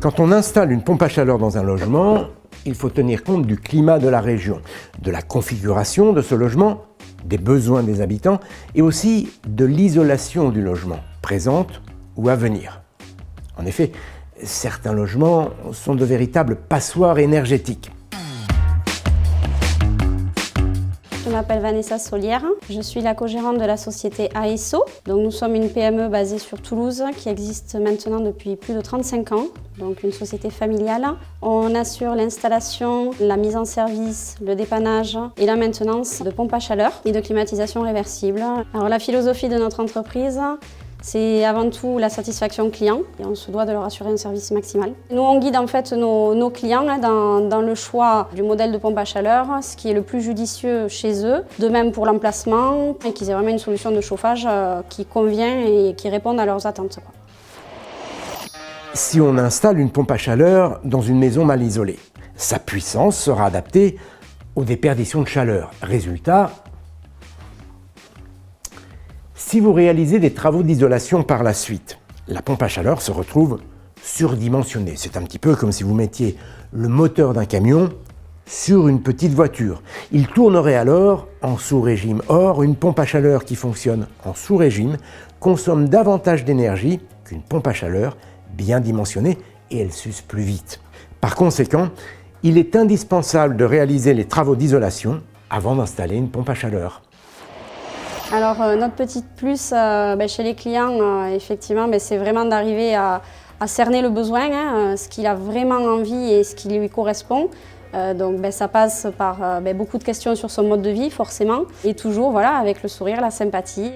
Quand on installe une pompe à chaleur dans un logement, il faut tenir compte du climat de la région, de la configuration de ce logement, des besoins des habitants et aussi de l'isolation du logement, présente ou à venir. En effet, certains logements sont de véritables passoires énergétiques. Je m'appelle Vanessa Solière, je suis la co-gérante de la société AESO. Donc nous sommes une PME basée sur Toulouse qui existe maintenant depuis plus de 35 ans, donc une société familiale. On assure l'installation, la mise en service, le dépannage et la maintenance de pompes à chaleur et de climatisation réversible. Alors la philosophie de notre entreprise, c'est avant tout la satisfaction client et on se doit de leur assurer un service maximal. Nous, on guide en fait nos clients dans le choix du modèle de pompe à chaleur, ce qui est le plus judicieux chez eux. De même pour l'emplacement et qu'ils aient vraiment une solution de chauffage qui convient et qui réponde à leurs attentes. Si on installe une pompe à chaleur dans une maison mal isolée, sa puissance sera adaptée aux déperditions de chaleur. Résultat, si vous réalisez des travaux d'isolation par la suite, la pompe à chaleur se retrouve surdimensionnée. C'est un petit peu comme si vous mettiez le moteur d'un camion sur une petite voiture. Il tournerait alors en sous-régime. Or, une pompe à chaleur qui fonctionne en sous-régime consomme davantage d'énergie qu'une pompe à chaleur bien dimensionnée et elle s'use plus vite. Par conséquent, il est indispensable de réaliser les travaux d'isolation avant d'installer une pompe à chaleur. Alors notre petite plus chez les clients, effectivement, c'est vraiment d'arriver à cerner le besoin, ce qu'il a vraiment envie et ce qui lui correspond. Donc ça passe par beaucoup de questions sur son mode de vie forcément et toujours avec le sourire, la sympathie.